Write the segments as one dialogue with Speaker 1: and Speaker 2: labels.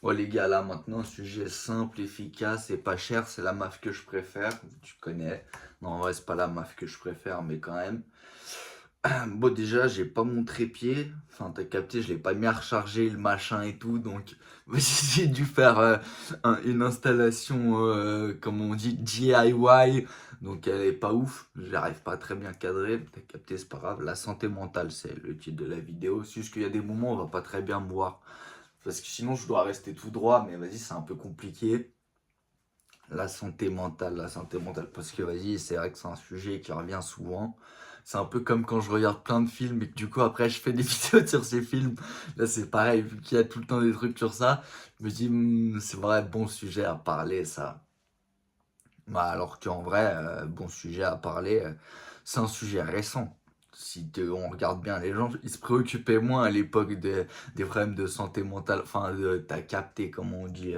Speaker 1: Bon les gars, là maintenant, sujet simple, efficace et pas cher, c'est la MAF que je préfère. Tu connais. Non, en vrai, c'est pas la MAF que je préfère, mais quand même. Bon, déjà, j'ai pas mon trépied. Enfin, t'as capté, je l'ai pas mis à recharger, le machin et tout. Donc, j'ai dû faire une installation, comme on dit, DIY. Donc, elle est pas ouf. J'arrive pas à très bien cadrer. T'as capté, c'est pas grave. La santé mentale, c'est le titre de la vidéo. C'est juste qu'il y a des moments où on va pas très bien me voir. Parce que sinon, je dois rester tout droit. Mais vas-y, c'est un peu compliqué. La santé mentale, parce que vas-y, c'est vrai que c'est un sujet qui revient souvent. C'est un peu comme quand je regarde plein de films et que du coup après je fais des vidéos sur ces films. Là c'est pareil, vu qu'il y a tout le temps des trucs sur ça, je me dis c'est vrai, bon sujet à parler ça. Bah, alors qu'en vrai, bon sujet à parler, c'est un sujet récent. Si on regarde bien, les gens ils se préoccupaient moins à l'époque des problèmes de santé mentale, enfin t'as capté comment on dit.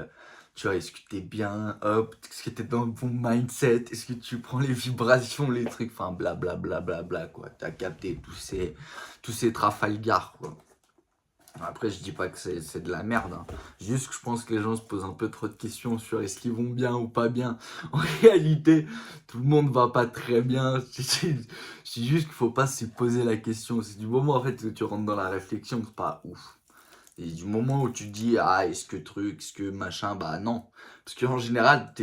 Speaker 1: Tu vois, est-ce que t'es bien, hop, est-ce que t'es dans le bon mindset, est-ce que tu prends les vibrations, les trucs, enfin blablabla, quoi. T'as capté tous ces Trafalgar, quoi. Après, je dis pas que c'est de la merde, hein. Juste que je pense que les gens se posent un peu trop de questions sur est-ce qu'ils vont bien ou pas bien. En réalité, tout le monde va pas très bien. Je dis juste qu'il faut pas se poser la question. C'est du moment en fait où tu rentres dans la réflexion, c'est pas ouf. Et du moment où tu te dis ah est-ce que truc, est-ce que machin, bah non. Parce qu'en général,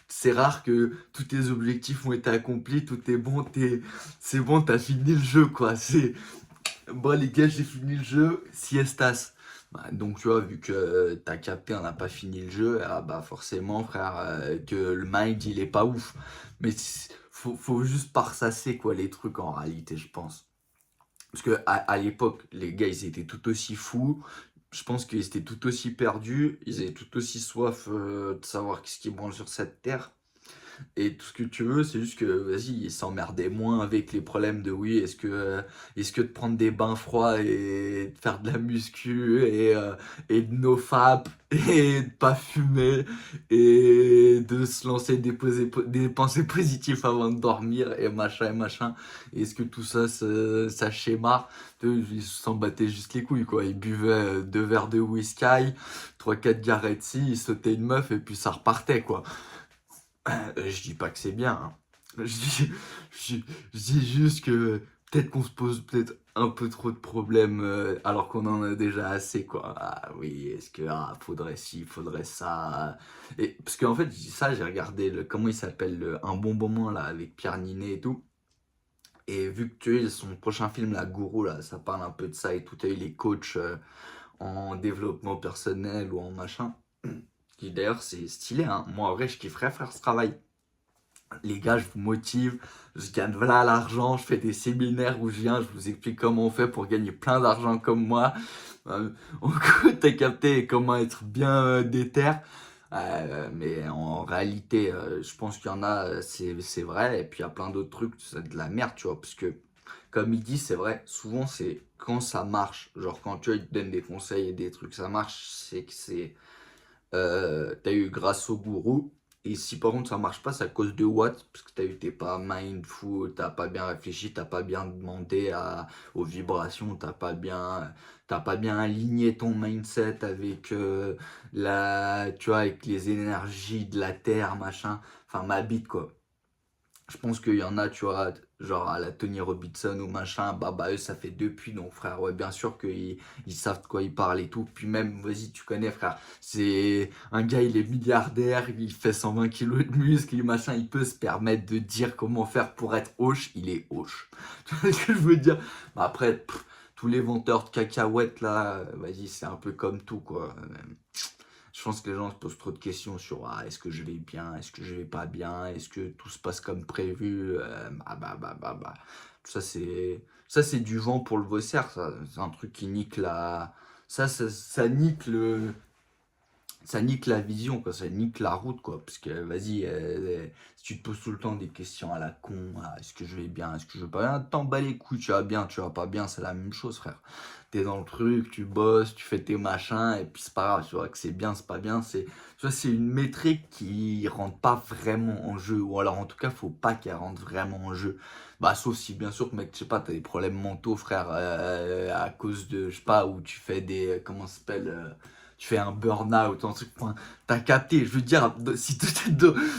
Speaker 1: c'est rare que tous tes objectifs ont été accomplis, tout est bon, c'est bon, t'as fini le jeu quoi. C'est bon les gars, j'ai fini le jeu, siestas. Bah, donc tu vois, vu que t'as capté, on n'a pas fini le jeu, ah, bah forcément frère, que le mind il est pas ouf. Mais faut juste pas ressasser quoi les trucs en réalité, je pense. Parce que à l'époque, les gars ils étaient tout aussi fous. Je pense qu'ils étaient tout aussi perdus, ils avaient tout aussi soif de savoir qu'est-ce qui branle sur cette terre. Et tout ce que tu veux, c'est juste que, vas-y, il s'emmerdait moins avec les problèmes de oui, est-ce que de prendre des bains froids et de faire de la muscu et de nofap et de pas fumer et de se lancer des pensées positives avant de dormir et machin. Est-ce que tout ça, ça schéma, ils s'en battaient juste les couilles, quoi. Ils buvaient 2 verres de whisky, 3-4 Garetti, ils sautaient une meuf et puis ça repartait, quoi. Je dis pas que c'est bien, hein. Je dis, je, je dis juste que peut-être qu'on se pose peut-être un peu trop de problèmes alors qu'on en a déjà assez, quoi. Ah oui, est-ce que faudrait ci, faudrait ça. Et parce qu'en fait, je dis ça, j'ai regardé comment il s'appelle Un bon moment là avec Pierre Ninet et tout. Et vu que tu sais, son prochain film, La Gourou, là, ça parle un peu de ça et tout. Tu as eu les coachs en développement personnel ou en machin. Qui d'ailleurs, c'est stylé, hein. Moi, en vrai, je kifferais faire ce travail. Les gars, je vous motive, je gagne voilà l'argent, je fais des séminaires où je viens, je vous explique comment on fait pour gagner plein d'argent comme moi. En gros, t'as capté comment être bien déter. Mais en réalité, je pense qu'il y en a, c'est vrai, et puis il y a plein d'autres trucs, c'est de la merde, tu vois, parce que, comme il dit, c'est vrai, souvent c'est quand ça marche, genre quand tu vois, il te donne des conseils et des trucs, ça marche, c'est que t'as eu grâce au gourou. Et si par contre ça marche pas, c'est à cause de what? Parce que t'es pas mindful, t'as pas bien réfléchi, t'as pas bien demandé aux vibrations, t'as pas bien aligné ton mindset avec tu vois, avec les énergies de la terre, machin. Enfin, ma bite quoi. Je pense qu'il y en a, tu vois, genre à la Tony Robinson ou machin, bah eux ça fait depuis, donc frère, ouais, bien sûr qu'ils savent de quoi ils parlent et tout. Puis même, vas-y, tu connais, frère, c'est un gars, il est milliardaire, il fait 120 kilos de muscle, et machin, il peut se permettre de dire comment faire pour être hoche, il est hoche. Tu vois ce que je veux dire? Bah après, tous les vendeurs de cacahuètes là, vas-y, c'est un peu comme tout, quoi. Je pense que les gens se posent trop de questions sur est-ce que je vais bien, est-ce que je vais pas bien, est-ce que tout se passe comme prévu, bah. Tout ça c'est du vent pour le Vaussaire, ça. C'est un truc qui nique ça nique ça nique la vision, quoi, ça nique la route, quoi. Parce que, vas-y, si tu te poses tout le temps des questions à la con, est-ce que je vais bien, est-ce que je vais pas bien, t'en bats les couilles, tu vas bien, tu vas pas bien, c'est la même chose, frère. T'es dans le truc, tu bosses, tu fais tes machins, et puis c'est pas grave, tu vois que c'est bien, c'est pas bien, tu vois, c'est une métrique qui rentre pas vraiment en jeu, ou alors en tout cas, faut pas qu'elle rentre vraiment en jeu. Bah, sauf si, bien sûr, mec, je sais pas, t'as des problèmes mentaux, frère, à cause de, je sais pas, où tu fais comment ça s'appelle, tu fais un burn-out, un truc, enfin, t'as capté, je veux dire, si tu es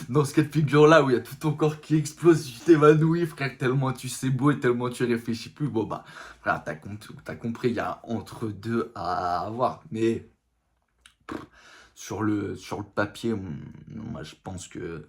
Speaker 1: dans ce cas de figure-là où il y a tout ton corps qui explose, tu t'évanouis, frère, tellement tu sais beau et tellement tu réfléchis plus, bon bah, frère, t'as compris, il y a un entre deux à avoir, mais sur le papier, moi je pense que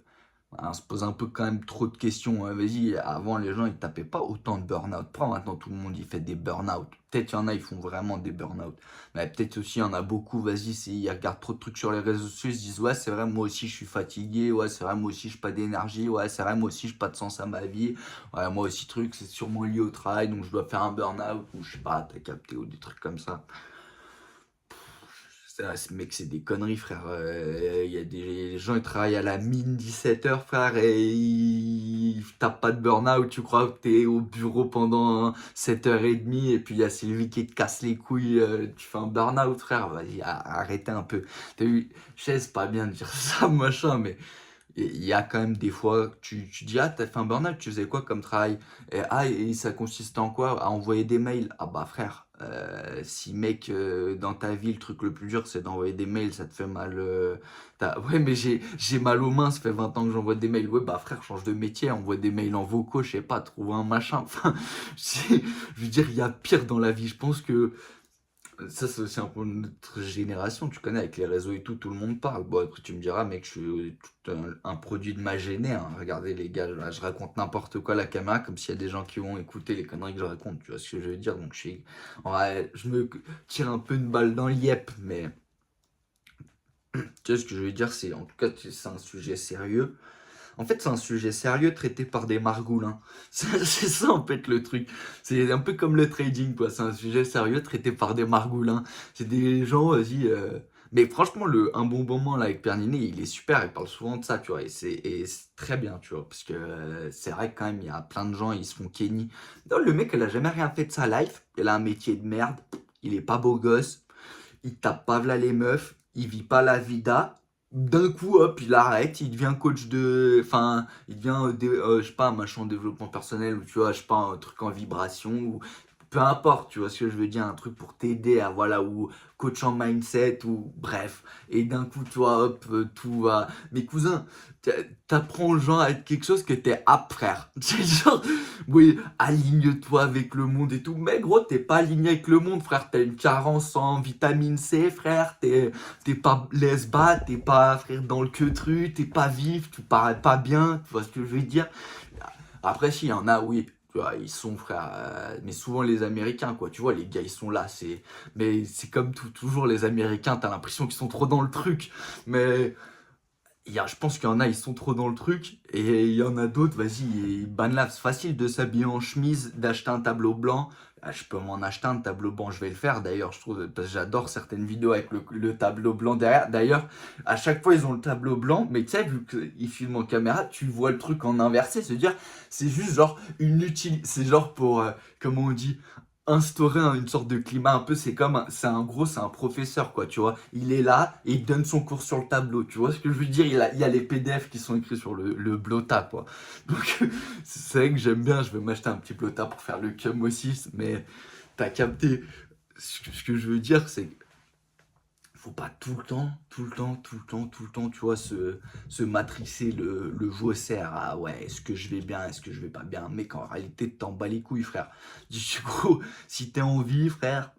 Speaker 1: on se pose un peu quand même trop de questions. Vas-y, avant les gens ils tapaient pas autant de burn-out. Pourquoi maintenant tout le monde il fait des burn-out? Peut-être il y en a, ils font vraiment des burn-out. Mais peut-être aussi il y en a beaucoup, vas-y, ils regardent trop de trucs sur les réseaux sociaux, ils se disent ouais, c'est vrai, moi aussi je suis fatigué, ouais, c'est vrai, moi aussi je n'ai pas d'énergie, ouais, c'est vrai, moi aussi je n'ai pas de sens à ma vie, ouais, moi aussi truc, c'est sûrement lié au travail, donc je dois faire un burn-out, ou je sais pas, t'as capté, ou des trucs comme ça. Mec, c'est des conneries, frère. Il y a des gens, ils travaillent à la mine 17h, frère, et ils tapent pas de burn-out. Tu crois que t'es au bureau pendant 7h30, et puis il y a Sylvie qui te casse les couilles. Tu fais un burn-out, frère. Vas-y, arrêtez un peu. T'as vu, je sais, c'est pas bien de dire ça, machin, mais il y a quand même des fois, tu dis, ah, t'as fait un burn-out, tu faisais quoi comme travail? Et ça consistait en quoi? À envoyer des mails. Ah bah frère, si mec, dans ta vie, le truc le plus dur, c'est d'envoyer des mails, ça te fait mal. Ouais, mais j'ai mal aux mains, ça fait 20 ans que j'envoie des mails. Ouais, bah frère, change de métier, envoie des mails en vocaux, je sais pas, trouve un machin. Enfin, je veux dire, il y a pire dans la vie. Je pense que ça, c'est aussi un peu notre génération, tu connais, avec les réseaux et tout, tout le monde parle. Bon, après, tu me diras, mec, je suis tout un produit de ma géné, hein. Regardez, les gars, là, je raconte n'importe quoi à la caméra, comme s'il y a des gens qui vont écouter les conneries que je raconte, tu vois ce que je veux dire. Donc, ouais, je me tire un peu une balle dans l'IEP, mais tu vois ce que je veux dire, c'est en tout cas, c'est un sujet sérieux. En fait, c'est un sujet sérieux traité par des margoulins. C'est ça, en fait, le truc. C'est un peu comme le trading, quoi. C'est un sujet sérieux traité par des margoulins. C'est des gens, vas-y. Mais franchement, un bon moment là avec Perninet, il est super. Il parle souvent de ça, tu vois. Et c'est très bien, tu vois. Parce que c'est vrai que quand même, il y a plein de gens, ils se font Kenny. Non, le mec, il a jamais rien fait de sa life. Il a un métier de merde. Il est pas beau gosse. Il tape pas v'là les meufs, il vit pas la vida. D'un coup, hop, il arrête, il devient coach de. Enfin, il devient, je sais pas, un machin en développement personnel, ou tu vois, je sais pas, un truc en vibration, ou peu importe, tu vois ce que je veux dire, un truc pour t'aider à, voilà, ou coach en mindset, ou bref. Et d'un coup, tu vois, hop, tout va. Mes cousins, t'apprends genre à être quelque chose que t'es apte, frère. C'est genre, oui, aligne-toi avec le monde et tout. Mais gros, t'es pas aligné avec le monde, frère. T'as une carence en vitamine C, frère. T'es pas lesba, t'es pas, frère, dans le queutru, t'es pas vif, tu parais pas bien. Tu vois ce que je veux dire? Après, s'il y en a, oui. Tu vois, ils sont, frère. Mais souvent les Américains, quoi. Tu vois, les gars, ils sont là. Mais c'est comme toujours les Américains. T'as l'impression qu'ils sont trop dans le truc. Mais je pense qu'il y en a, ils sont trop dans le truc, et il y en a d'autres, vas-y, là, c'est facile de s'habiller en chemise, d'acheter un tableau blanc. Ah, je peux m'en acheter un tableau blanc, je vais le faire d'ailleurs, je trouve, parce que j'adore certaines vidéos avec le tableau blanc derrière. D'ailleurs, à chaque fois, ils ont le tableau blanc, mais tu sais, vu qu'ils filment en caméra, tu vois le truc en inversé, se dire, c'est juste genre c'est genre pour, comment on dit, instaurer une sorte de climat un peu, c'est un professeur, quoi, tu vois. Il est là et il donne son cours sur le tableau, tu vois ce que je veux dire. Il y a les PDF qui sont écrits sur le blota, quoi. Donc c'est vrai que j'aime bien, je vais m'acheter un petit blota pour faire le cum aussi, mais t'as capté. Ce que je veux dire, c'est faut pas tout le temps, tout le temps, tout le temps, tout le temps, tu vois, se matricer le faussaire. Ah ouais, est-ce que je vais bien, est-ce que je vais pas bien? Mec, en réalité, t'en bats les couilles, frère. Du coup, si t'es en vie, frère,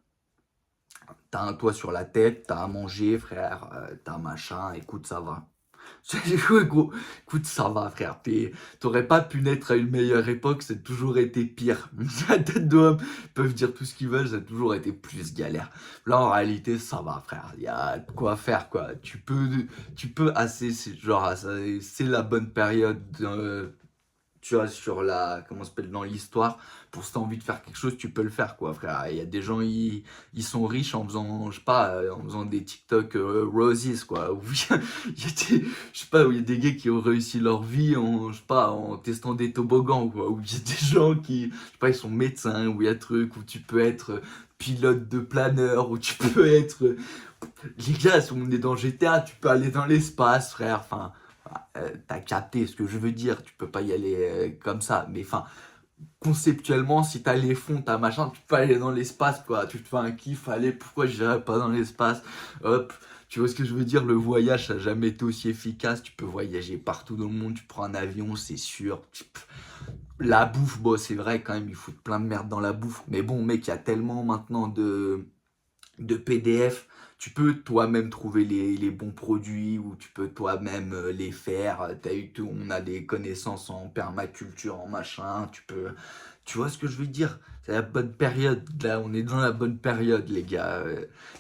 Speaker 1: t'as un toit sur la tête, t'as à manger, frère, t'as machin, écoute, ça va. Gros, écoute, ça va, frère. T'aurais pas pu naître à une meilleure époque, ça a toujours été pire. La tête d'homme, ils peuvent dire tout ce qu'ils veulent, ça a toujours été plus galère. Là, en réalité, ça va, frère. Il y a de quoi faire, quoi. Tu peux assez, c'est la bonne période. Tu vois, comment ça s'appelle, dans l'histoire, pour si t'as envie de faire quelque chose, tu peux le faire, quoi, frère. Il y a des gens, ils sont riches en faisant, je sais pas, en faisant des TikTok roses, quoi. Où il y a je sais pas, où il y a des gars qui ont réussi leur vie en, je sais pas, en testant des toboggans, quoi. Où il y a des gens qui, je sais pas, ils sont médecins, où il y a un truc, où tu peux être pilote de planeur, où tu peux être... Les gars, si on est dans GTA, tu peux aller dans l'espace, frère, enfin... t'as capté ce que je veux dire, tu peux pas y aller comme ça, mais enfin, conceptuellement, si t'as les fonds, t'as machin, tu peux aller dans l'espace, quoi. Tu te fais un kiff, allez, pourquoi j'irais pas dans l'espace? Hop, tu vois ce que je veux dire? Le voyage, ça n'a jamais été aussi efficace. Tu peux voyager partout dans le monde, tu prends un avion, c'est sûr. La bouffe, bon, c'est vrai, quand même, ils foutent plein de merde dans la bouffe. Mais bon, mec, il y a tellement maintenant de PDF, tu peux toi-même trouver les bons produits ou tu peux toi-même les faire. On a des connaissances en permaculture, en machin. Tu vois ce que je veux dire? C'est la bonne période. Là, on est dans la bonne période, les gars.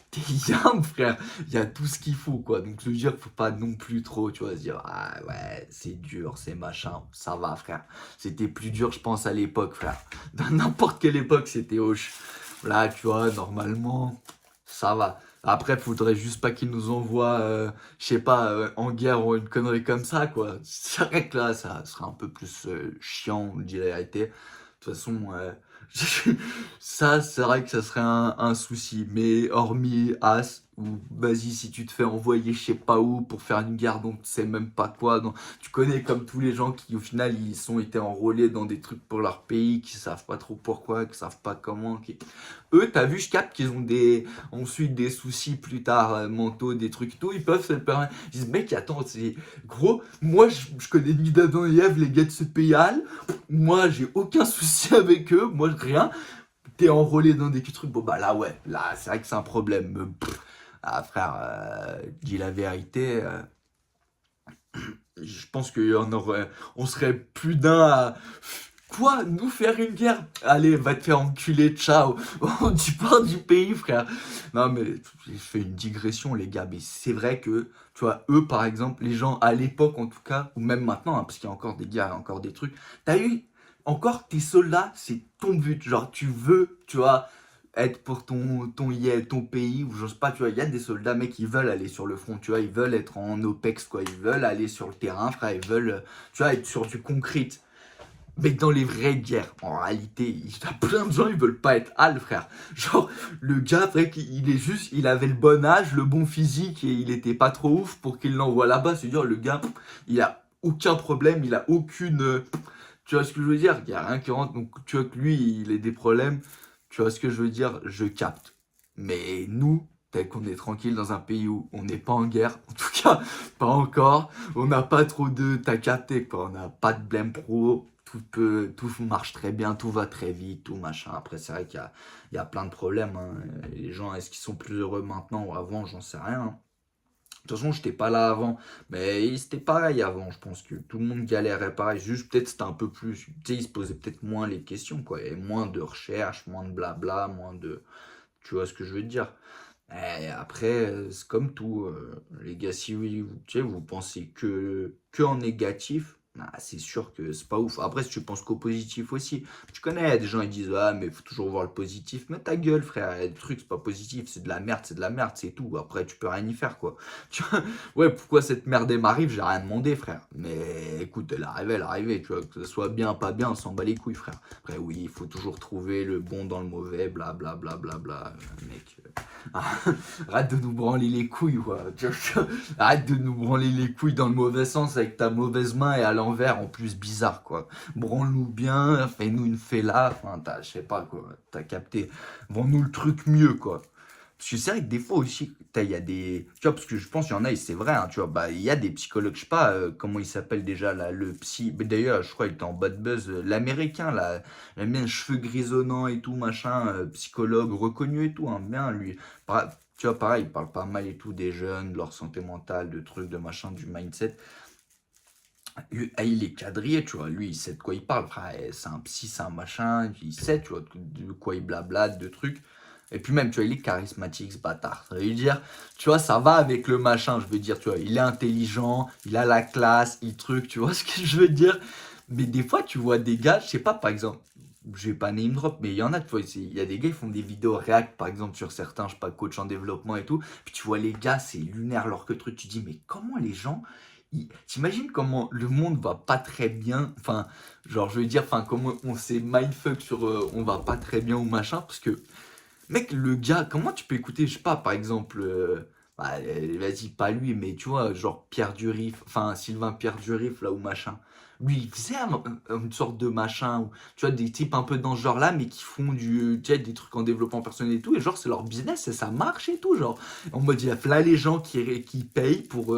Speaker 1: T'es young, frère. Il y a tout ce qu'il faut, quoi. Donc, je veux dire, faut pas non plus trop, tu vois, se dire, ah ouais, c'est dur, c'est machin. Ça va, frère. C'était plus dur, je pense, à l'époque, frère. Dans n'importe quelle époque, c'était hoche. Là, tu vois, normalement, ça va. Après, faudrait juste pas qu'ils nous envoient, je sais pas, en guerre ou une connerie comme ça, quoi. C'est vrai que là, ça serait un peu plus chiant, on dit la vérité. De toute façon, ça, c'est vrai que ça serait un souci. Mais hormis As, ou vas-y, si tu te fais envoyer je sais pas où pour faire une guerre dont tu sais même pas quoi, tu connais comme tous les gens qui au final ils ont été enrôlés dans des trucs pour leur pays, qui savent pas trop pourquoi, qui savent pas comment. Eux, t'as vu, je capte qu'ils ont ensuite des soucis plus tard mentaux, des trucs tout, ils peuvent se le permettre. Ils disent, mec, attends, c'est gros, moi je connais ni d'Adam et Ève, les gars de ce pays, moi j'ai aucun souci avec eux, moi rien. T'es enrôlé dans des trucs, bon bah là ouais, là c'est vrai que c'est un problème. Ah frère, dis la vérité, je pense on serait plus d'un à... Quoi? Nous faire une guerre? Allez, va te faire enculer, ciao. Tu pars du pays, frère. Non, mais j'ai fait une digression, les gars. Mais c'est vrai que, tu vois, eux, par exemple, les gens à l'époque, en tout cas, ou même maintenant, hein, parce qu'il y a encore des guerres, encore des trucs, t'as eu encore tes soldats, c'est ton but. Genre, tu veux, tu vois, être pour ton pays, ou je sais pas, tu vois, il y a des soldats, mec, qui veulent aller sur le front, tu vois, ils veulent être en OPEX, quoi. Ils veulent aller sur le terrain, frère, ils veulent, tu vois, être sur du concrete. Mais dans les vraies guerres, en réalité, il y a plein de gens, ils veulent pas être Hal, frère. Genre, le gars, frère, il est juste, il avait le bon âge, le bon physique, et il était pas trop ouf pour qu'il l'envoie là-bas. C'est-à-dire, le gars, il a aucun problème, il a aucune... Tu vois ce que je veux dire? Il y a rien qui rentre, donc tu vois que lui, il a des problèmes. Tu vois ce que je veux dire? Je capte. Mais nous, tel qu'on est tranquille dans un pays où on n'est pas en guerre, en tout cas, pas encore, on n'a pas trop de... T'as capté, quoi. On n'a pas de blême pro, tout marche très bien, tout va très vite, tout machin. Après, c'est vrai qu'il y a plein de problèmes, hein. Les gens, est-ce qu'ils sont plus heureux maintenant ou avant? J'en sais rien, hein. De toute façon, j'étais pas là avant, mais c'était pareil avant. Je pense que tout le monde galérait pareil. Juste, peut-être c'était un peu plus. Tu sais, ils se posaient peut-être moins les questions, quoi. Il y avait moins de recherches, moins de blabla, moins de. Tu vois ce que je veux dire? Et après, c'est comme tout. Les gars, si oui, tu sais, vous pensez que en négatif, bah, c'est sûr que c'est pas ouf. Après, si tu penses qu'au positif aussi, tu connais, des gens ils disent, ah, mais faut toujours voir le positif. Mais ta gueule, frère, il y a des trucs, c'est pas positif, c'est de la merde, c'est tout. Après, tu peux rien y faire, quoi. Tu vois, ouais, pourquoi cette merde elle m'arrive, j'ai rien demandé, frère. Mais écoute, elle est arrivée, tu vois, que ce soit bien, pas bien, on s'en bat les couilles, frère. Après, oui, il faut toujours trouver le bon dans le mauvais, bla bla bla bla bla, mec. Arrête de nous branler les couilles, quoi. Arrête de nous branler les couilles dans le mauvais sens avec ta mauvaise main et à l'envers, en plus bizarre, quoi. Branle-nous bien, fais-nous une fella, enfin, je sais pas, quoi. T'as capté. Vends-nous le truc mieux, quoi. Parce que c'est vrai que des fois aussi, il y a des. Tu vois, parce que je pense qu'il y en a, et c'est vrai, hein, tu vois, bah, il y a des psychologues, je sais pas comment il s'appelle déjà, là, le psy. Mais d'ailleurs, je crois qu'il était en bad buzz, l'américain, là, il a bien cheveux grisonnants et tout, machin, psychologue reconnu et tout, hein, bien, lui. Tu vois, pareil, il parle pas mal et tout des jeunes, de leur santé mentale, de trucs, de machin, du mindset. Il est quadrillé, tu vois, lui, il sait de quoi il parle, frère. C'est un psy, c'est un machin, il sait, tu vois, de quoi il blablate, de trucs. Et puis même, tu vois, il est charismatique, ce bâtard. Ça veut dire, tu vois, ça va avec le machin, je veux dire, tu vois, il est intelligent, il a la classe, il truc, tu vois ce que je veux dire. Mais des fois, tu vois des gars, je sais pas, par exemple, je vais pas name drop, mais il y en a, tu vois, il y a des gars, ils font des vidéos react, par exemple, sur certains, je sais pas, coach en développement et tout. Puis tu vois les gars, c'est lunaire leur que truc, tu dis, mais comment les gens t'imagines comment le monde va pas très bien, enfin, genre, je veux dire, enfin, comment on s'est mindfuck sur on va pas très bien ou machin, parce que, mec, le gars, comment tu peux écouter, je sais pas, par exemple, Bah, vas-y, pas lui, mais tu vois, genre Pierre Durif, enfin Sylvain Pierre Durif, là, ou machin. Lui, il faisait une sorte de machin, ou, tu vois, des types un peu dans ce genre-là, mais qui font tu sais, des trucs en développement personnel et tout, et genre, c'est leur business, et ça marche et tout, genre. En mode, il y a là les gens qui payent pour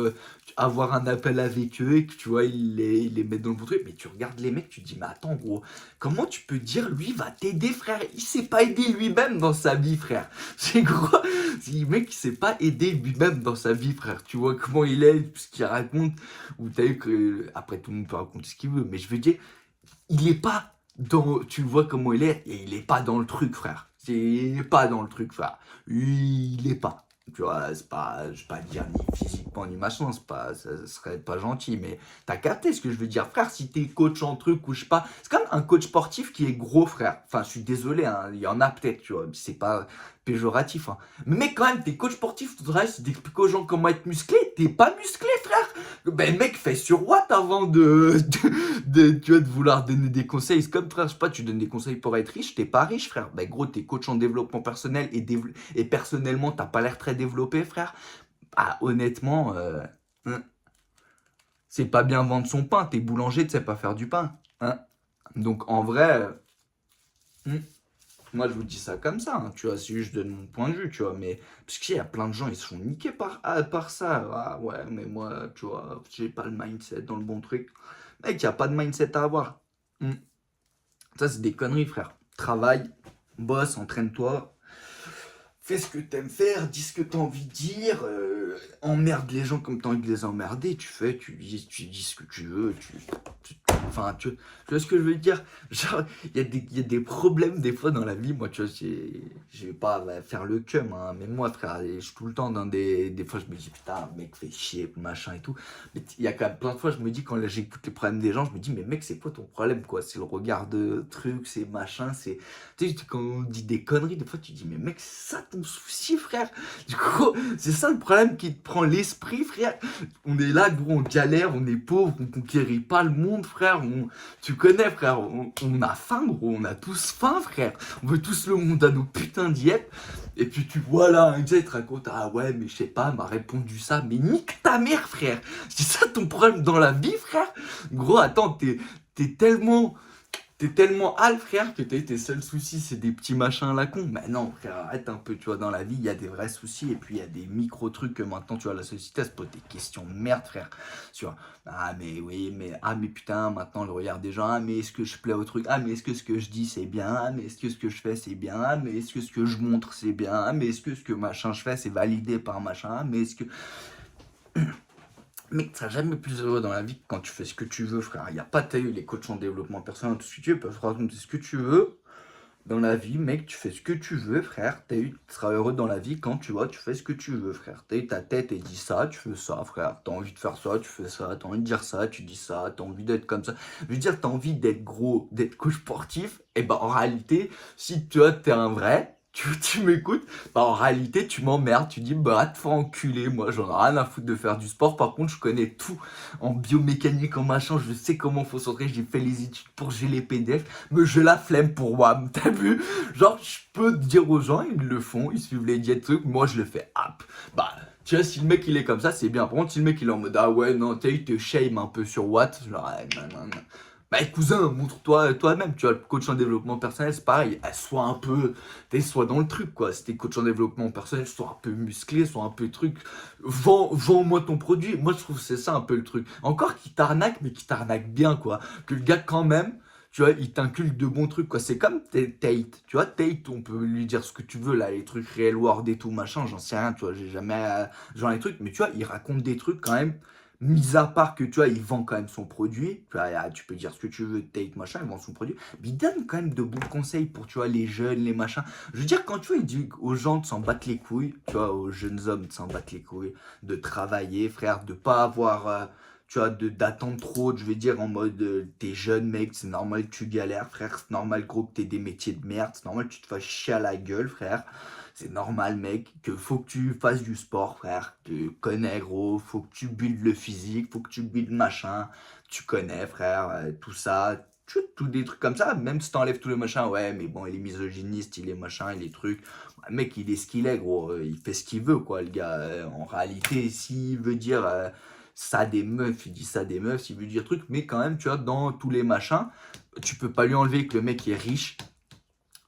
Speaker 1: avoir un appel avec eux, et que tu vois, ils les mettent dans le bon truc, mais tu regardes les mecs, tu te dis, mais attends, gros, comment tu peux dire, lui, va t'aider, frère? Il s'est pas aidé lui-même dans sa vie, frère. C'est gros. Si le mec il s'est pas aidé lui-même dans sa vie, frère, tu vois comment il est, ce qu'il raconte, ou t'as vu que, après tout le monde peut raconter ce qu'il veut, mais je veux dire, il est pas dans, tu vois comment il est, et il est pas dans le truc, frère. Il est pas dans le truc, frère. Il est pas. Tu vois, c'est pas, je vais pas dire ni physiquement ni machin, c'est pas, ça serait pas gentil, mais t'as capté ce que je veux dire, frère. Si t'es coach en truc ou je sais pas, c'est comme un coach sportif qui est gros, frère. Enfin, je suis désolé, hein, il y en a peut-être, tu vois, c'est pas péjoratif, hein. Mais quand même, t'es coach sportif, tu travailles, si t'expliques aux gens comment être musclé, t'es pas musclé, frère. Ben, mec, fais sur Watt avant tu vois, de vouloir donner des conseils. C'est comme, frère, je sais pas, tu donnes des conseils pour être riche, t'es pas riche, frère. Ben, gros, t'es coach en développement personnel et personnellement, t'as pas l'air très développé, frère. Ah, honnêtement, c'est pas bien vendre son pain. T'es boulanger, tu sais pas faire du pain. Hein. Donc, en vrai, hmm, moi, je vous dis ça comme ça, hein, tu vois, si je donne mon point de vue, tu vois, mais parce qu'il y a plein de gens, ils se font niquer par ça. Ah ouais, mais moi, tu vois, j'ai pas le mindset dans le bon truc. Mec, il y a pas de mindset à avoir. Hmm. Ça, c'est des conneries, frère. Travaille, bosse, entraîne-toi, fais ce que t'aimes faire, dis ce que t'as envie de dire, emmerde les gens comme t'as envie de les emmerder, tu dis ce que tu veux, enfin, tu vois ce que je veux dire? Genre, il y a des problèmes des fois dans la vie, moi, tu vois, je vais pas faire le cum, hein, mais moi, frère, je suis tout le temps dans des fois, je me dis, putain, mec, fait chier, machin et tout, mais il y a quand même plein de fois, je me dis, quand là, j'écoute les problèmes des gens, je me dis, mais mec, c'est quoi ton problème, quoi? C'est le regard de truc, c'est machin, c'est tu sais, quand on dit des conneries, des fois tu dis, mais mec, c'est ça ton souci, frère. Du coup, c'est ça le problème qui te prend l'esprit, frère. On est là, gros, on galère, on est pauvre, on conquérit pas le monde, frère. Tu connais, frère, on a faim, gros, on a tous faim, frère. On veut tous le monde à nos putains diètes. Et puis tu vois là, un gars, il te raconte, ah ouais, mais je sais pas, m'a répondu ça. Mais nique ta mère, frère. C'est ça ton problème dans la vie, frère. Gros, attends, t'es tellement hal, frère, que tes seuls soucis, c'est des petits machins à la con. Mais non, frère, arrête un peu, tu vois, dans la vie, il y a des vrais soucis, et puis il y a des micro-trucs que maintenant, tu vois, la société, elle se pose des questions de merde, frère. Tu vois, ah, mais oui, mais putain, maintenant, le regard des gens, ah, mais est-ce que je plais au truc? Ah, mais est-ce que ce que je dis, c'est bien? Ah, mais est-ce que ce que je fais, c'est bien? Ah, mais est-ce que ce que je montre, c'est bien? Ah, mais est-ce que ce que machin je fais, c'est validé par machin? Ah, mais est-ce que... Mec, tu seras jamais plus heureux dans la vie que quand tu fais ce que tu veux, frère. Il n'y a pas de taille, les coachs en développement personnel, tout ce que tu veux, ils peuvent raconter ce que tu veux. Dans la vie, mec, tu fais ce que tu veux, frère. Tu seras heureux dans la vie quand tu vois, tu fais ce que tu veux, frère. T'as eu ta tête et dit ça, tu fais ça, frère. T'as envie de faire ça, tu fais ça. T'as envie de dire ça, tu dis ça. T'as envie d'être comme ça. Je veux dire, t'as envie d'être gros, d'être coach sportif. Et ben, en réalité, si toi, t'es un vrai, tu m'écoutes, bah en réalité, tu m'emmerdes. Tu dis, bah, te faire enculer. Moi, j'en ai rien à foutre de faire du sport. Par contre, je connais tout en biomécanique, en machin. Je sais comment faut s'entraîner. J'ai fait les études pour gérer les PDF. Mais j'ai la flemme pour WAM. T'as vu? Genre, je peux dire aux gens, ils le font, ils suivent les diètes, trucs, moi je le fais, hop. Bah, tu vois, si le mec il est comme ça, c'est bien. Par contre, si le mec il est en mode, ah ouais, non, il te shame un peu sur Watt, genre, non, non, non. Bah, cousin, montre-toi toi-même, tu vois, le coach en développement personnel, c'est pareil, sois un peu, sois dans le truc, quoi. Si t'es coach en développement personnel, sois un peu musclé, sois un peu truc, vends-moi ton produit. Moi, je trouve que c'est ça un peu le truc. Encore qui t'arnaque, mais qui t'arnaque bien, quoi. Que le gars, quand même, tu vois, il t'inculque de bons trucs, quoi. C'est comme Tate, tu vois, Tate, on peut lui dire ce que tu veux, là, les trucs Real World et tout, machin, j'en sais rien, tu vois, j'ai jamais, genre les trucs, mais tu vois, il raconte des trucs quand même, mis à part que, tu vois, il vend quand même son produit, tu vois, tu peux dire ce que tu veux, Tate, machin, il vend son produit, mais il donne quand même de bons conseils pour, tu vois, les jeunes, les machins. Je veux dire, quand tu vois, il dit aux gens de s'en battre les couilles, tu vois, aux jeunes hommes de s'en battre les couilles, de travailler, frère, de pas avoir... tu vois, d'attendre trop, je vais dire, en mode, t'es jeune mec, c'est normal que tu galères, frère, c'est normal, gros, que t'aies des métiers de merde, c'est normal que tu te fasses chier à la gueule, frère, c'est normal, mec, que faut que tu fasses du sport, frère, tu connais, gros, faut que tu buildes le physique, faut que tu buildes machin, tu connais, frère, tout ça, Tout des trucs comme ça, même si t'enlèves tous les machins, ouais, mais bon, il est misogyniste, il est machin, il est truc. Le mec, il est ce qu'il est, gros, il fait ce qu'il veut, quoi, le gars. En réalité, s'il veut dire ça des meufs, il dit ça des meufs, s'il veut dire truc, mais quand même, tu vois, dans tous les machins, tu peux pas lui enlever que le mec est riche,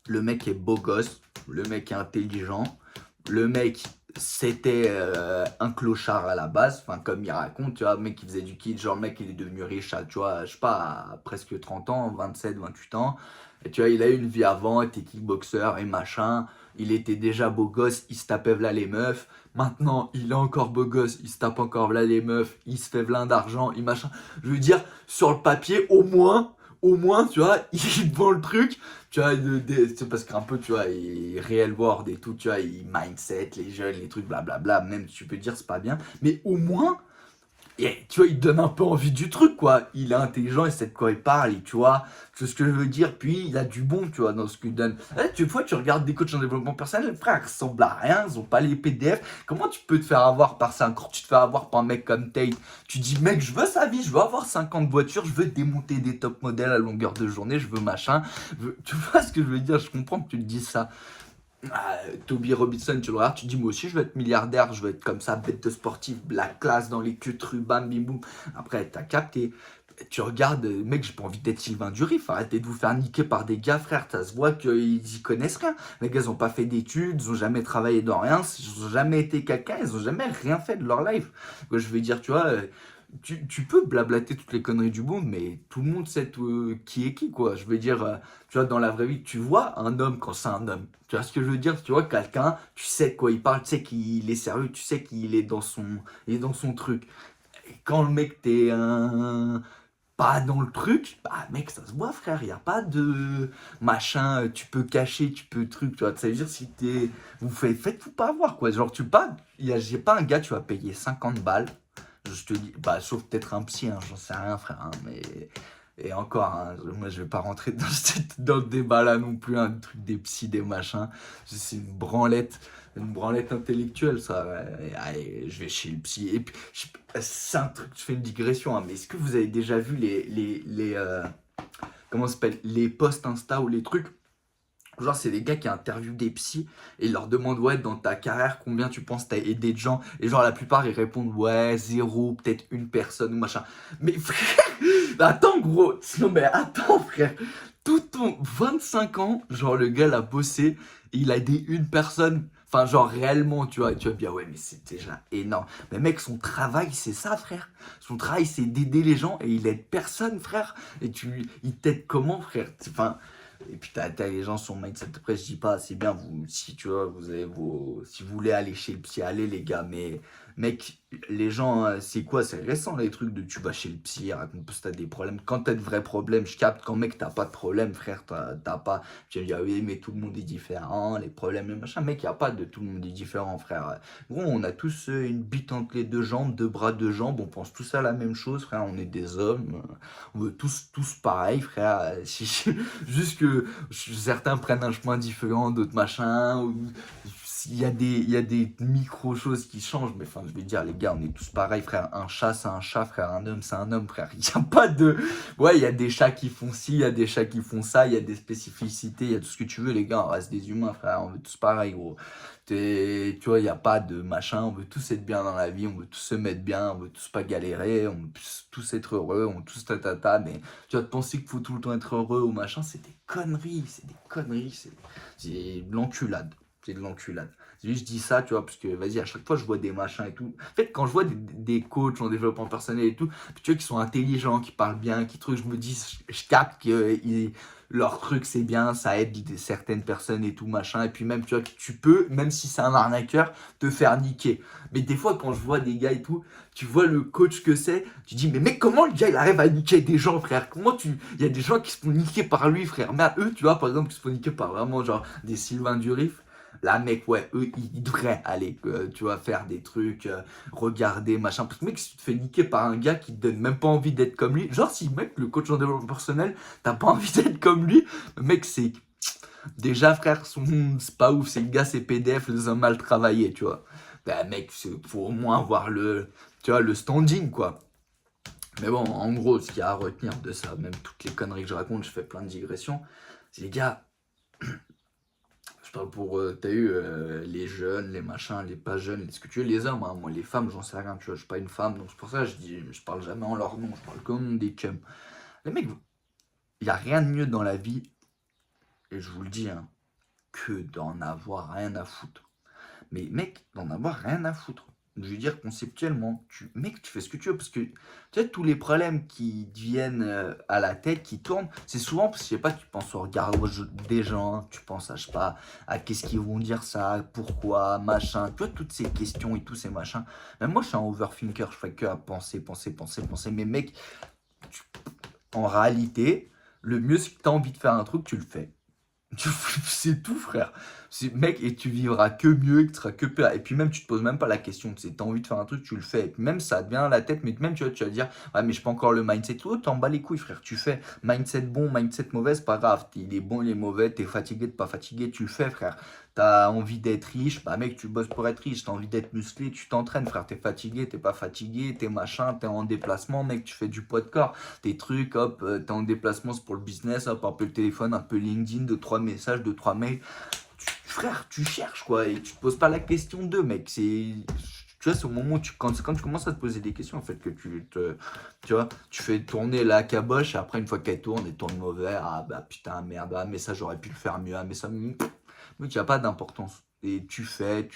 Speaker 1: le mec est beau gosse, le mec est intelligent, le mec c'était un clochard à la base, enfin comme il raconte, tu vois, le mec qui faisait du kid, genre le mec il est devenu riche à, tu vois, je sais pas, à presque 30 ans, 27, 28 ans, et tu vois, il a eu une vie avant, il était kickboxer et machin, il était déjà beau gosse, il se tapait v'là les meufs, maintenant il est encore beau gosse, il se tape encore v'là les meufs, il se fait plein d'argent, il machin, je veux dire, sur le papier, au moins, tu vois, il vend le truc, tu vois, c'est parce qu'un peu, tu vois, il real world et tout, tu vois, il mindset, les jeunes, les trucs, blablabla, même tu peux dire c'est pas bien, mais au moins, tu vois, il donne un peu envie du truc, quoi. Il est intelligent, il sait de quoi il parle, et tu vois, c'est ce que je veux dire, puis il a du bon, tu vois, dans ce qu'il donne. Tu vois, tu regardes des coachs en développement personnel, frère, ils ressemblent à rien, ils ont pas les PDF, comment tu peux te faire avoir par ça? Quand tu te fais avoir par un mec comme Tate, tu dis, mec, je veux sa vie, je veux avoir 50 voitures, je veux démonter des top modèles à longueur de journée, je veux machin, tu vois ce que je veux dire, je comprends que tu te dises ça. Toby Robinson, tu le regardes, tu te dis moi aussi je veux être milliardaire, je veux être comme ça, bête de sportif, la classe dans les culs, bam, bim, boum. Après, t'as capté. Tu regardes, mec, j'ai pas envie d'être Sylvain Durif, arrêtez de vous faire niquer par des gars, frère, ça se voit qu'ils y connaissent rien. Les gars, ils ont pas fait d'études, ils ont jamais travaillé dans rien, ils ont jamais été quelqu'un, ils ont jamais rien fait de leur life. Moi, je veux dire, tu vois, tu peux blablater toutes les conneries du monde, mais tout le monde sait qui est qui, quoi. Je veux dire, tu vois, dans la vraie vie, tu vois un homme quand c'est un homme. Tu vois ce que je veux dire? Tu vois quelqu'un, tu sais de quoi il parle, tu sais qu'il est sérieux, tu sais qu'il est il est dans son truc. Et quand le mec, t'es un pas dans le truc, bah mec, ça se voit, frère, y a pas de machin, tu peux cacher, tu peux truc, tu vois, ça veut dire si t'es, faites-vous pas avoir, quoi, genre tu pas, j'ai pas un gars, tu vas payer 50 balles, je te dis, bah sauf peut-être un psy, hein, j'en sais rien, frère, hein, mais, et encore, hein, moi je vais pas rentrer dans le débat là non plus, un truc des psys, des machins, c'est une branlette intellectuelle, ça. Ouais. Allez, je vais chez le psy. Et puis, c'est un truc, je fais une digression, hein, mais est-ce que vous avez déjà vu comment ça s'appelle, les posts Insta ou les trucs? Genre, c'est des gars qui interviewent des psys et ils leur demandent, ouais, dans ta carrière, combien tu penses t'as aidé de gens? Et genre, la plupart, ils répondent, ouais, zéro, peut-être une personne ou machin. Mais frère, attends, gros, non, mais attends, frère, tout ton 25 ans, genre, le gars l'a bossé, il a aidé une personne. Enfin, genre, réellement, tu vas bien, ouais, mais c'est déjà énorme. Mais mec, son travail, c'est ça, frère. Son travail, c'est d'aider les gens et il aide personne, frère. Et il t'aide comment, frère? Enfin, et puis t'as les gens sur mindset. Après, je dis pas, c'est bien, si tu vois, si vous voulez aller chez le psy, allez les gars, mais mec, les gens, c'est quoi? C'est récent les trucs de tu vas chez le psy, raconte si t'as des problèmes. Quand t'as de vrais problèmes, je capte, quand mec, t'as pas de problème, frère, t'as pas. Tu vas me dire, oui, mais tout le monde est différent, les problèmes, les machins. Mec, y a pas de tout le monde est différent, frère. Gros, on a tous une bite entre les deux jambes, deux bras, deux jambes, on pense tous à la même chose, frère, on est des hommes, on veut tous pareil, frère. Juste que certains prennent un chemin différent, d'autres machins, ou il y a des micro-choses qui changent, mais enfin, je vais dire, les gars, on est tous pareils, frère. Un chat, c'est un chat, frère. Un homme, c'est un homme, frère. Il n'y a pas de. Ouais, il y a des chats qui font ci, il y a des chats qui font ça, il y a des spécificités, il y a tout ce que tu veux, les gars. On reste des humains, frère. On veut tous pareil, gros. Tu vois, il n'y a pas de machin. On veut tous être bien dans la vie, on veut tous se mettre bien, on veut tous pas galérer, on veut tous être heureux, on veut tous ta. Mais tu vas te penser qu'il faut tout le temps être heureux ou machin, c'est des conneries, c'est de l'enculade. C'est de l'enculade. Je dis ça, tu vois, parce que, vas-y, à chaque fois, je vois des machins et tout. En fait, quand je vois des coachs en développement personnel et tout, puis tu vois, qui sont intelligents, qui parlent bien, qui truc, je me dis, je capte que leur truc, c'est bien, ça aide certaines personnes et tout, machin. Et puis même, tu vois, que tu peux, même si c'est un arnaqueur, te faire niquer. Mais des fois, quand je vois des gars et tout, tu vois le coach que c'est, tu dis, mais mec, comment le gars, il arrive à niquer des gens, frère? Il y a des gens qui se font niquer par lui, frère. Mais à eux, tu vois, par exemple, qui se font niquer par vraiment, genre, des Sylvain Durif. Là, mec, ouais, eux, ils devraient aller, tu vois, faire des trucs, regarder, machin. Parce que, mec, si tu te fais niquer par un gars qui te donne même pas envie d'être comme lui, genre, si, mec, le coach en développement personnel, t'as pas envie d'être comme lui, mec, c'est. Déjà, frère, c'est pas ouf, c'est le gars, c'est PDF, les ont mal travaillé, tu vois. Bah, mec, faut au moins avoir tu vois, le standing, quoi. Mais bon, en gros, ce qu'il y a à retenir de ça, même toutes les conneries que je raconte, je fais plein de digressions, c'est les gars, je parle pour, t'as eu les jeunes, les machins, les pas jeunes, ce que tu veux, les hommes, hein, moi les femmes, j'en sais rien, tu vois, je suis pas une femme, donc c'est pour ça que je parle jamais en leur nom, je parle comme des chums. Les mecs, il y a rien de mieux dans la vie, et je vous le dis, hein, que d'en avoir rien à foutre. Mais mec, d'en avoir rien à foutre. Je veux dire conceptuellement, mec, tu fais ce que tu veux, parce que tu sais, tous les problèmes qui te viennent à la tête, qui tournent, c'est souvent parce que je sais pas, tu penses au regard des gens, tu penses à, je sais pas, à qu'est-ce qu'ils vont dire ça, pourquoi, machin, tu vois, toutes ces questions et tous ces machins. Même moi, je suis un overthinker, je fais que à penser, penser, penser, penser. Mais mec, tu- en réalité, le mieux, c'est que tu as envie de faire un truc, tu le fais. C'est tout, frère. Mec, et tu vivras que mieux, et que tu seras que pire. Et puis même, tu te poses même pas la question. Tu sais, t'as envie de faire un truc, tu le fais. Et puis même, ça te vient à la tête, mais même, tu vas dire, ouais, mais je pas encore le mindset. Oh, t'en bats les couilles, frère. Tu fais mindset bon, mindset mauvais, c'est pas grave. Il est bon, il est mauvais. T'es fatigué, t'es pas fatigué, tu le fais, frère. T'as envie d'être riche, bah mec, tu bosses pour être riche. T'as envie d'être musclé, tu t'entraînes, frère. T'es fatigué, t'es pas fatigué, t'es machin, t'es en déplacement, mec, tu fais du poids de corps. Tes trucs, hop, t'es en déplacement, c'est pour le business, hop, un peu le téléphone, un peu LinkedIn, 2, 3 messages, 2, 3 mails. Frère, tu cherches quoi, et tu te poses pas la question d'eux, mec. Tu vois, c'est au moment où quand tu commences à te poser des questions, en fait, que tu vois, tu fais tourner la caboche, et après, une fois qu'elle tourne, elle tourne mauvais, ah bah putain, merde, ah mais ça, j'aurais pu le faire mieux, ah mais ça, mec, il n'y a pas d'importance. Et tu fais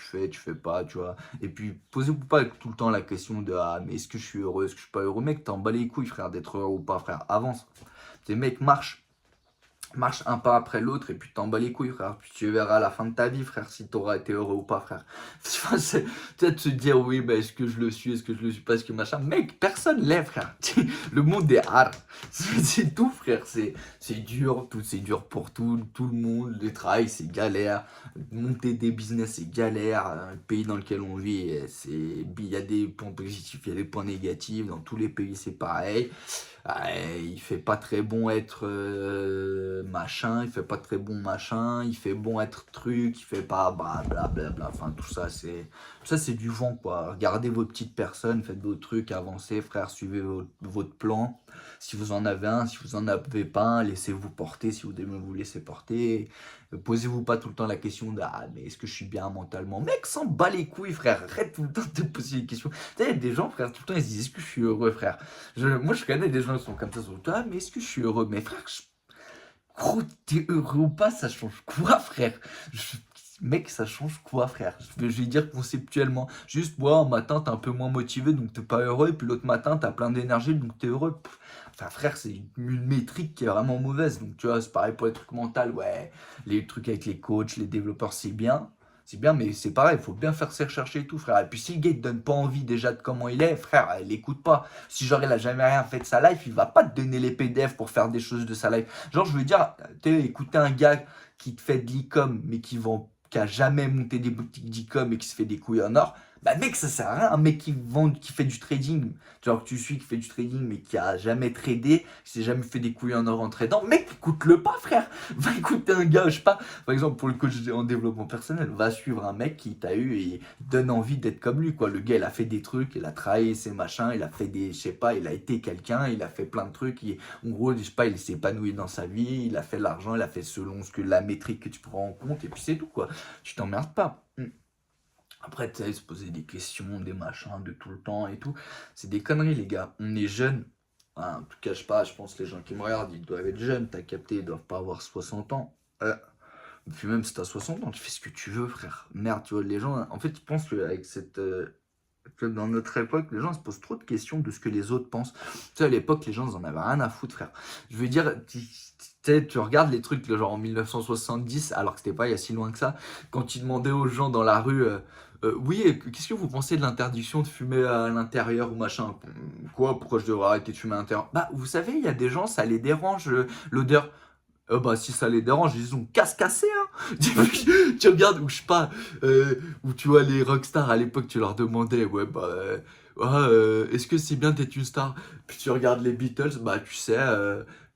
Speaker 1: pas, tu vois. Et puis, posez-vous pas tout le temps la question de, ah, mais est-ce que je suis heureux, est-ce que je suis pas heureux, mec, t'en bats les couilles, frère, d'être heureux ou pas, frère, avance. Tes mecs, marche un pas après l'autre et puis t'en bats les couilles, frère. Puis tu verras à la fin de ta vie, frère, si t'auras été heureux ou pas, frère. Tu sais, peut-être se dire, oui, bah, est-ce que je le suis, est-ce que je le suis pas, est-ce que machin. Mec, personne l'est, frère. Le monde est hard. C'est tout, frère. C'est dur, c'est dur pour tout le monde. Le travail, c'est galère. Monter des business, c'est galère. Le pays dans lequel on vit, il y a des points positifs, il y a des points négatifs. Dans tous les pays, c'est pareil. Il fait pas très bon être machin, il fait pas très bon machin, il fait bon être truc, il fait pas blablabla. Enfin, tout ça, c'est du vent, quoi. Regardez vos petites personnes, faites vos trucs, avancez, frère, suivez votre plan. Si vous en avez un, si vous en avez pas un, laissez-vous porter, si vous devez vous laisser porter. Posez-vous pas tout le temps la question de, ah, mais est-ce que je suis bien mentalement? Mec, s'en bat les couilles, frère. Arrête tout le temps de te poser des questions. Tu sais, il y a des gens, frère, tout le temps, ils se disent, est-ce que je suis heureux, frère? Moi, je connais des gens qui sont comme ça, sur le toit, ah, mais est-ce que je suis heureux? Mais frère, gros, t'es heureux ou pas, ça change quoi, frère? Mec, ça change quoi, frère? Je vais dire conceptuellement. Juste, moi, un matin, t'es un peu moins motivé, donc t'es pas heureux, et puis l'autre matin, t'as plein d'énergie, donc t'es heureux. Enfin, frère, c'est une métrique qui est vraiment mauvaise. Donc, tu vois, c'est pareil pour les trucs mentaux. Ouais, les trucs avec les coachs, les développeurs, c'est bien. C'est bien, mais c'est pareil, il faut bien faire ses recherches et tout, frère. Et puis si le gars, il te donne pas envie déjà de comment il est, frère, il l'écoute pas. Si genre, il a jamais rien fait de sa life, il va pas te donner les PDF pour faire des choses de sa life. Genre, je veux dire, tu écouter un gars qui te fait de l'e-com, mais qui a jamais monté des boutiques d'e-com et qui se fait des couilles en or, bah mec, ça sert à rien. Un mec qui fait du trading, genre que tu suis, qui fait du trading, mais qui a jamais tradé, qui s'est jamais fait des couilles en or en tradant, mec, écoute-le pas, frère. Va écouter un gars, je sais pas, par exemple, pour le coach en développement personnel, va suivre un mec qui t'a eu et donne envie d'être comme lui, quoi. Le gars, il a fait des trucs, il a travaillé ses machins, il a fait des, je sais pas, il a été quelqu'un, il a fait plein de trucs, en gros, je sais pas, il s'est épanoui dans sa vie, il a fait de l'argent, il a fait selon ce que la métrique que tu prends en compte, et puis c'est tout, quoi. Tu t'emmerdes pas. Après, tu sais, se poser des questions, des machins de tout le temps et tout. C'est des conneries, les gars. On est jeunes. Enfin, en tout cas, je sais pas, je pense que les gens qui me regardent, ils doivent être jeunes. T'as capté, ils doivent pas avoir 60 ans. Puis même si t'as 60 ans, tu fais ce que tu veux, frère. Merde, tu vois, les gens, en fait, ils pensent qu'avec que dans notre époque, les gens se posent trop de questions de ce que les autres pensent. Tu sais, à l'époque, les gens, ils en avaient rien à foutre, frère. Je veux dire, tu sais, tu regardes les trucs, genre en 1970, alors que c'était pas il y a si loin que ça, quand ils demandaient aux gens dans la rue, oui, qu'est-ce que vous pensez de l'interdiction de fumer à l'intérieur ou machin? Quoi, pourquoi je devrais arrêter de fumer à l'intérieur? Bah, vous savez, il y a des gens, ça les dérange, l'odeur. Bah, si ça les dérange, ils ont casse-cassé, hein. Tu regardes, ou je sais pas, où tu vois les rockstars à l'époque, tu leur demandais, ouais, bah, est-ce que c'est bien d'être une star? Puis tu regardes les Beatles, bah, tu sais,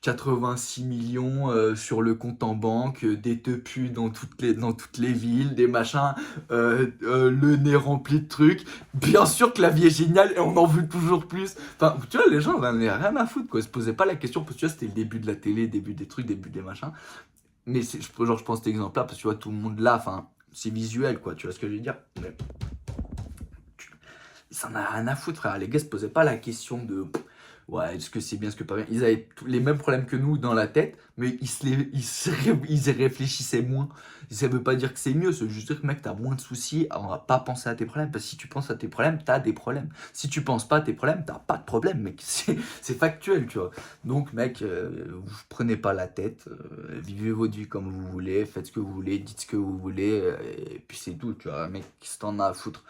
Speaker 1: 86 millions sur le compte en banque, des teufus dans toutes les villes, des machins, le nez rempli de trucs. Bien sûr que la vie est géniale et on en veut toujours plus. Enfin, tu vois, les gens, on en avait rien à foutre, quoi. Ils se posaient pas la question parce que tu vois, c'était le début de la télé, début des trucs, début des machins. Mais genre, je prends cet exemple-là parce que tu vois, tout le monde là, enfin, c'est visuel, quoi. Tu vois ce que je veux dire? Mais ça n'a rien à foutre, frère. Les gars se posaient pas la question de ouais, est-ce que c'est bien, est-ce que pas bien. Ils avaient les mêmes problèmes que nous dans la tête, mais ils y réfléchissaient moins. Ça veut pas dire que c'est mieux, c'est juste dire que mec, t'as moins de soucis, on va pas penser à tes problèmes. Parce que si tu penses à tes problèmes, t'as des problèmes. Si tu penses pas à tes problèmes, t'as pas de problème, mec. C'est factuel, tu vois. Donc, mec, vous prenez pas la tête, vivez votre vie comme vous voulez, faites ce que vous voulez, dites ce que vous voulez, et puis c'est tout, tu vois. Mec, qu'est-ce que t'en as à foutre?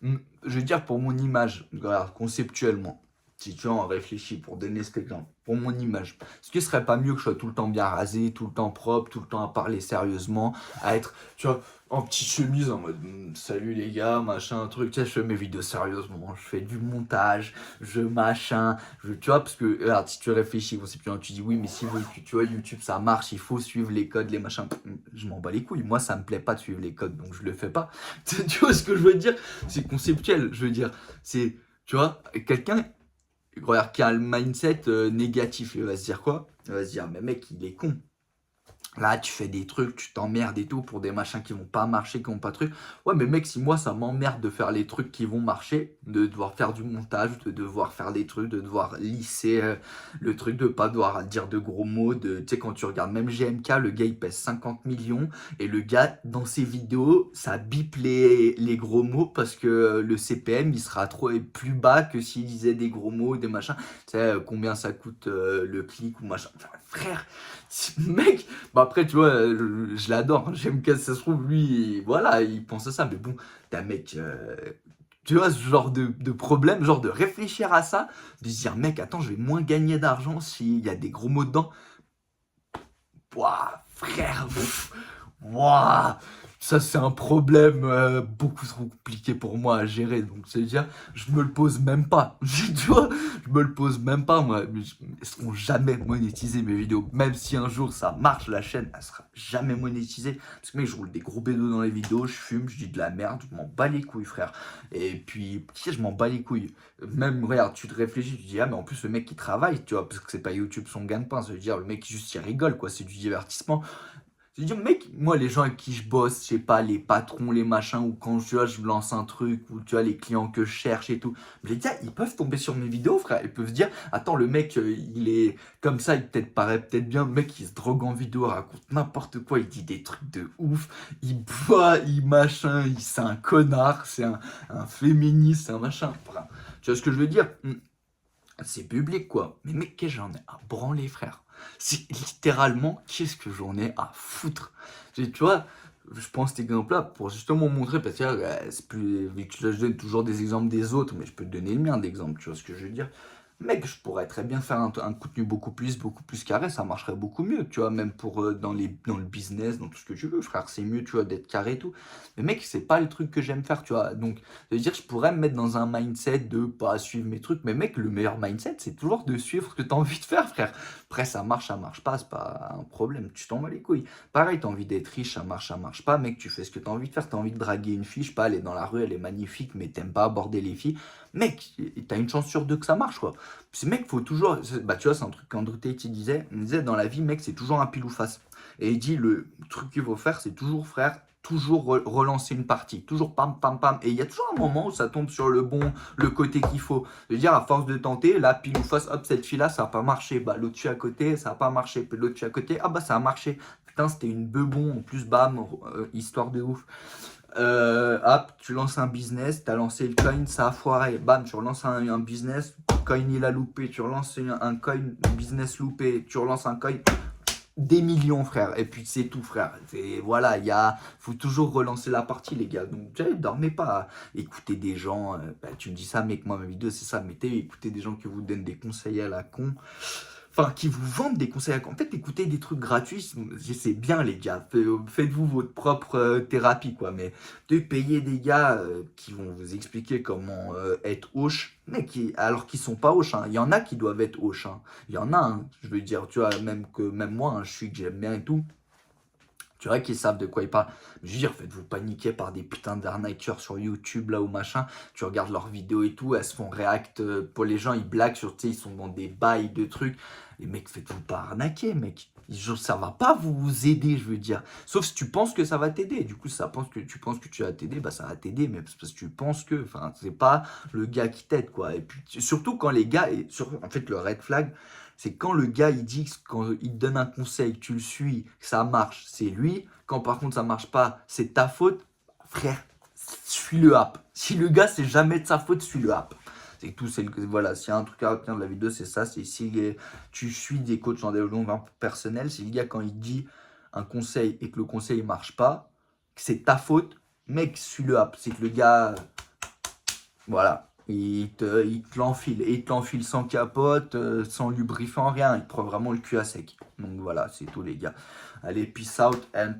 Speaker 1: Je veux dire, pour mon image, regarde, conceptuellement, si tu vois, on réfléchit pour donner cet exemple, pour mon image, est-ce que ce serait pas mieux que je sois tout le temps bien rasé, tout le temps propre, tout le temps à parler sérieusement, à être, tu vois, en petite chemise, en mode salut les gars, machin, truc, tu sais, je fais mes vidéos sérieusement, je fais du montage, je machin, tu vois, parce que, regarde, si tu réfléchis conceptuellement, tu dis oui, mais si tu vois, YouTube ça marche, il faut suivre les codes, les machins, je m'en bats les couilles, moi ça me plaît pas de suivre les codes, donc je le fais pas. Tu vois ce que je veux dire? C'est conceptuel, je veux dire, c'est, tu vois, quelqu'un regarde, qui a le mindset négatif, il va se dire quoi? Il va se dire, mais mec, il est con. Là, tu fais des trucs, tu t'emmerdes et tout pour des machins qui vont pas marcher, qui vont pas truc. Ouais, mais mec, si moi ça m'emmerde de faire les trucs qui vont marcher, de devoir faire du montage, de devoir faire des trucs, de devoir lisser le truc, de pas devoir dire de gros mots, tu sais, quand tu regardes même GMK, le gars il pèse 50 millions et le gars dans ses vidéos, ça bip les gros mots parce que le CPM il sera trop plus bas que s'il disait des gros mots, des machins. Tu sais, combien ça coûte le clic ou machin. Enfin, frère, mec. Bah après, tu vois, je l'adore. J'aime que ça se trouve, lui, voilà, il pense à ça. Mais bon, t'as un mec, tu vois, ce genre de problème, genre de réfléchir à ça, de se dire, mec, attends, je vais moins gagner d'argent s'il y a des gros mots dedans. Ouah, frère, ouah, ça c'est un problème beaucoup trop compliqué pour moi à gérer. Donc c'est-à-dire, je me le pose même pas. Tu vois, je me le pose même pas moi. Mais ils seront jamais monétisés mes vidéos. Même si un jour ça marche, la chaîne, elle sera jamais monétisée. Parce que mec, je roule des gros bédos dans les vidéos, je fume, je dis de la merde, je m'en bats les couilles, frère. Et puis, tu sais, je m'en bats les couilles. Même, regarde, tu te réfléchis, tu te dis, ah, mais en plus, le mec, il travaille, tu vois, parce que c'est pas YouTube son gagne-pain. Ça veut dire, le mec, juste, il rigole, quoi, c'est du divertissement. Je veux dire, mec, moi, les gens avec qui je bosse, je sais pas, les patrons, les machins, ou quand tu vois, je lance un truc, ou tu vois, les clients que je cherche et tout, je les dis, ah, ils peuvent tomber sur mes vidéos, frère. Ils peuvent se dire, attends, le mec, il est comme ça, il peut-être paraît peut-être bien, le mec, il se drogue en vidéo, raconte n'importe quoi, il dit des trucs de ouf, il boit, il machin, c'est un connard, c'est un féministe, c'est un machin. Enfin, tu vois ce que je veux dire? C'est public, quoi. Mais mec, qu'est-ce que j'en ai à branler, frère? C'est littéralement, qu'est-ce que j'en ai à foutre? Tu vois, je prends cet exemple-là pour justement montrer, parce que c'est plus, vu que là, je donne toujours des exemples des autres, mais je peux te donner le mien d'exemple, tu vois ce que je veux dire? Mec, je pourrais très bien faire un contenu beaucoup plus carré, ça marcherait beaucoup mieux, tu vois, même pour dans le business, dans tout ce que tu veux, frère, c'est mieux, tu vois, d'être carré et tout. Mais mec, c'est pas le truc que j'aime faire, tu vois. Donc, ça veut dire que je pourrais me mettre dans un mindset de pas suivre mes trucs, mais mec, le meilleur mindset, c'est toujours de suivre ce que tu as envie de faire, frère. Après, ça marche pas, c'est pas un problème, tu t'en bats les couilles. Pareil, t'as envie d'être riche, ça marche pas, mec, tu fais ce que t'as envie de faire, t'as envie de draguer une fille, je sais pas, elle est dans la rue, elle est magnifique, mais t'aimes pas aborder les filles. Mec, t'as une chance sur deux que ça marche, quoi. Puis, mec, faut toujours. Bah, tu vois, c'est un truc qu'Andrew Tate il disait. Il disait dans la vie, mec, c'est toujours un pile ou face. Et il dit le truc qu'il faut faire, c'est toujours, frère, toujours relancer une partie. Toujours pam, pam, pam. Et il y a toujours un moment où ça tombe sur le côté qu'il faut. Je veux dire, à force de tenter, là, pile ou face, hop, cette fille-là, ça n'a pas marché. Bah, l'autre dessus à côté, ça n'a pas marché. Puis l'autre dessus à côté, ah bah, ça a marché. Putain, c'était une bebon. En plus, bam, histoire de ouf. Hop, tu lances un business, tu as lancé le coin, ça a foiré. Bam, tu relances un business, coin il a loupé. Tu relances un coin, business loupé. Tu relances un coin, des millions, frère. Et puis c'est tout, frère. Voilà, faut toujours relancer la partie, les gars. Donc, tu sais, dormez pas à écouter des gens. Bah, tu me dis ça, mec, moi, ma vidéo, c'est ça. Mettez, écoutez des gens qui vous donnent des conseils à la con. enfin, qui vous vendent des conseils. En fait, écouter des trucs gratuits, c'est bien, les gars. Faites-vous votre propre thérapie, quoi. Mais de payer des gars qui vont vous expliquer comment être hoche, mais alors qu'ils sont pas hoches, hein. Il y en a qui doivent être hoches, hein. Il y en a, hein. Je veux dire, tu vois, même moi, hein, je suis que j'aime bien et tout. Tu vois qu'ils savent de quoi ils parlent. Mais je veux dire, faites-vous paniquer par des putains d'arnaqueurs sur YouTube, là, ou machin. Tu regardes leurs vidéos et tout, elles se font react. Pour les gens, ils blaguent sur, tu sais, ils sont dans des bails de trucs. Les mecs, faites-vous pas arnaquer, mec. Ça va pas vous aider, je veux dire. Sauf si tu penses que ça va t'aider. Du coup, si tu penses que tu vas t'aider, bah ça va t'aider. Mais c'est parce que tu penses que, enfin, c'est pas le gars qui t'aide, quoi. Et puis, surtout quand les gars, en fait, le red flag, c'est quand le gars, il dit, quand il te donne un conseil, que tu le suis, que ça marche, c'est lui. Quand par contre ça marche pas, c'est ta faute. Frère, suis le app. Si le gars, c'est jamais de sa faute, suis le app. C'est tout, voilà, s'il y a un truc à retenir de la vidéo, c'est ça, c'est si tu suis des coachs en développement personnel, si le gars, quand il dit un conseil et que le conseil marche pas, que c'est ta faute, mec, suis le app. C'est que le gars, voilà, il te l'enfile. Et il te l'enfile sans capote, sans lubrifiant, rien. Il te prend vraiment le cul à sec. Donc voilà, c'est tout, les gars. Allez, peace out and